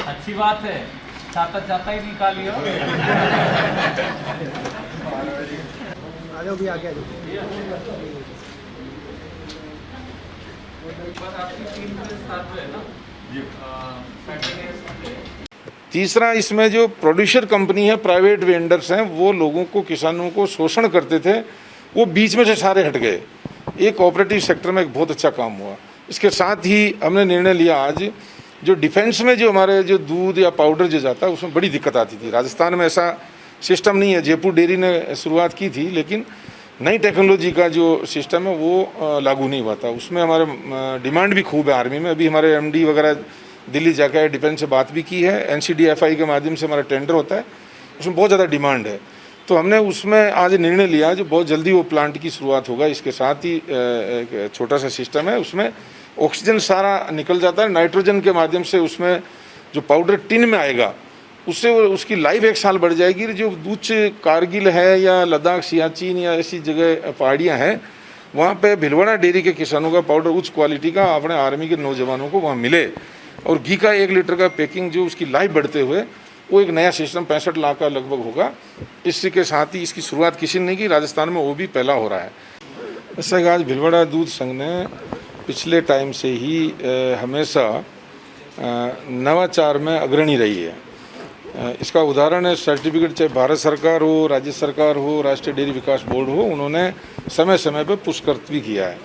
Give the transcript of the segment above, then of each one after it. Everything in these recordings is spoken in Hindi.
अच्छी बात है, छाता छाता ही निकालियो। आ जाओ भी आगे आ जाओ। तीसरा, इसमें जो प्रोड्यूसर कंपनी है, प्राइवेट वेंडर्स हैं, वो लोगों को, किसानों को शोषण करते थे, वो बीच में से सारे हट गए। एक कोऑपरेटिव सेक्टर में एक बहुत अच्छा काम हुआ। इसके साथ ही हमने निर्णय लिया, आज जो डिफेंस में जो हमारे जो दूध या पाउडर जो जाता है उसमें बड़ी दिक्कत आती थी। राजस्थान में ऐसा सिस्टम नहीं है। जयपुर डेयरी ने शुरुआत की थी, लेकिन नई टेक्नोलॉजी का जो सिस्टम है वो लागू नहीं हुआ था। उसमें हमारे डिमांड भी खूब है आर्मी में। अभी हमारे एमडी वगैरह दिल्ली जाकर डिफेंस से बात भी की है। NCDFI के माध्यम से हमारा टेंडर होता है, उसमें बहुत ज़्यादा डिमांड है। तो हमने उसमें आज निर्णय लिया जो बहुत जल्दी वो प्लांट की शुरुआत होगा। इसके साथ ही एक छोटा सा सिस्टम है, उसमें ऑक्सीजन सारा निकल जाता है, नाइट्रोजन के माध्यम से उसमें जो पाउडर टिन में आएगा उससे उसकी लाइफ 1 साल बढ़ जाएगी। जो उच्च कारगिल है या लद्दाख, सियाचिन या ऐसी जगह पहाड़ियाँ हैं, वहाँ पे भिलवाड़ा डेयरी के किसानों का पाउडर उच्च क्वालिटी का अपने आर्मी के नौजवानों को वहाँ मिले। और घी का 1 लीटर का पैकिंग जो उसकी लाइफ बढ़ते हुए वो एक नया सिस्टम 65 लाख का लगभग होगा। इसी के साथ ही इसकी शुरुआत किसी ने नहीं की, राजस्थान में वो भी पहला हो रहा है। ऐसा कि आज भिलवाड़ा दूध संघ ने पिछले टाइम से ही हमेशा नवाचार में अग्रणी रही है। इसका उदाहरण है सर्टिफिकेट, चाहे भारत सरकार हो, राज्य सरकार हो, राष्ट्रीय डेयरी विकास बोर्ड हो, उन्होंने समय समय पर पुरस्कृत भी किया है।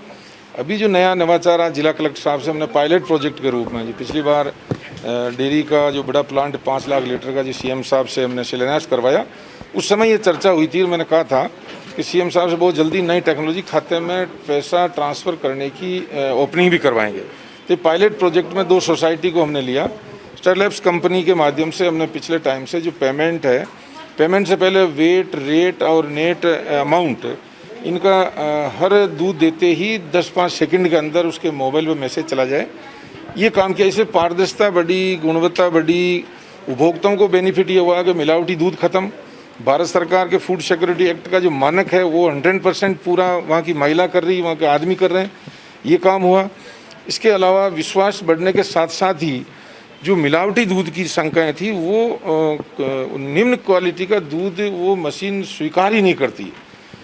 अभी जो नया नवाचार आज जिला कलेक्टर साहब से हमने पायलट प्रोजेक्ट के रूप में, जो पिछली बार डेयरी का जो बड़ा प्लांट 5 लाख लीटर का जो CM साहब से हमने शिलान्यास करवाया, उस समय ये चर्चा हुई थी और मैंने कहा था कि CM साहब से बहुत जल्दी नई टेक्नोलॉजी खाते में पैसा ट्रांसफ़र करने की ओपनिंग भी करवाएंगे। तो पायलट प्रोजेक्ट में 2 सोसाइटी को हमने लिया। स्टारलैब्स कंपनी के माध्यम से हमने पिछले टाइम से जो पेमेंट है, पेमेंट से पहले वेट, रेट और नेट अमाउंट, इनका हर दूध देते ही 10-5 सेकंड के अंदर उसके मोबाइल पे मैसेज चला जाए। ये काम किया, इससे पारदर्शिता बढ़ी, गुणवत्ता बढ़ी, उपभोक्ताओं को बेनिफिट ये हुआ कि मिलावटी दूध खत्म। भारत सरकार के फूड सिक्योरिटी एक्ट का जो मानक है वो 100% पूरा वहाँ की महिला कर रही, वहाँ के आदमी कर रहे हैं, ये काम हुआ। इसके अलावा विश्वास बढ़ने के साथ साथ ही जो मिलावटी दूध की शंकाएँ थी, वो निम्न क्वालिटी का दूध वो मशीन स्वीकार ही नहीं करती।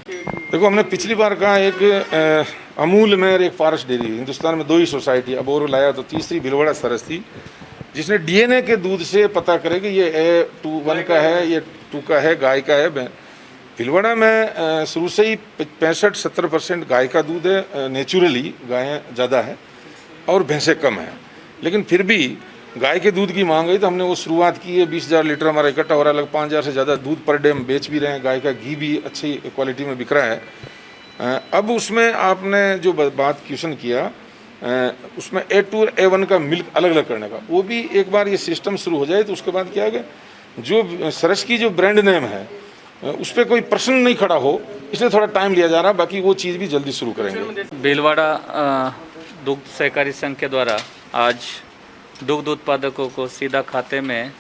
देखो, हमने पिछली बार कहा एक अमूल में और एक पारस डेयरी, हिंदुस्तान में 2 ही सोसाइटी, अब और लाया तो तीसरी भिलवाड़ा सरस थी, जिसने DNA के दूध से पता करे कि ये A21 का है, ये 2 का है, गाय का है। भिलवाड़ा में शुरू से ही 65-70% गाय का दूध है, नेचुरली गायें ज़्यादा है और भैंसें कम हैं। लेकिन फिर भी गाय के दूध की मांग है तो हमने वो शुरुआत की है। 20,000 लीटर हमारा इकट्ठा हो रहा है, लगभग 5,000 से ज़्यादा दूध पर डे हम बेच भी रहे हैं। गाय का घी भी अच्छी क्वालिटी में बिक रहा है। अब उसमें आपने जो बात क्वेश्चन किया, उसमें A2 A1 का मिल्क अलग अलग करने का, वो भी एक बार ये सिस्टम शुरू हो जाए तो उसके बाद क्या है कि जो सरस की जो ब्रांड नेम है उस पर कोई प्रश्न नहीं खड़ा हो, इसलिए थोड़ा टाइम लिया जा रहा है। बाकी वो चीज़ भी जल्दी शुरू करेंगे। भिलवाड़ा दुग्ध सहकारी संघ के द्वारा आज दुग्ध उत्पादकों को सीधा खाते में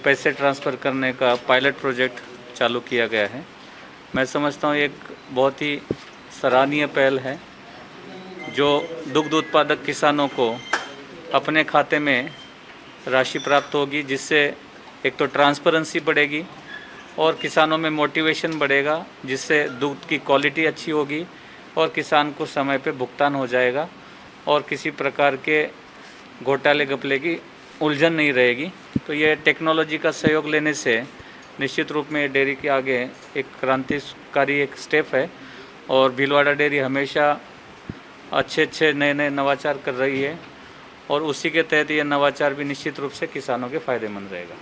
पैसे ट्रांसफ़र करने का पायलट प्रोजेक्ट चालू किया गया है। मैं समझता हूँ एक बहुत ही सराहनीय पहल है, जो दुग्ध उत्पादक किसानों को अपने खाते में राशि प्राप्त होगी, जिससे एक तो ट्रांसपेरेंसी बढ़ेगी और किसानों में मोटिवेशन बढ़ेगा, जिससे दूध की क्वालिटी अच्छी होगी और किसान को समय पे भुगतान हो जाएगा और किसी प्रकार के घोटाले घपले की उलझन नहीं रहेगी। तो ये टेक्नोलॉजी का सहयोग लेने से निश्चित रूप में डेयरी के आगे एक क्रांतिकारी एक स्टेप है और भिलवाड़ा डेयरी हमेशा अच्छे नए नवाचार कर रही है और उसी के तहत ये नवाचार भी निश्चित रूप से किसानों के फ़ायदेमंद रहेगा।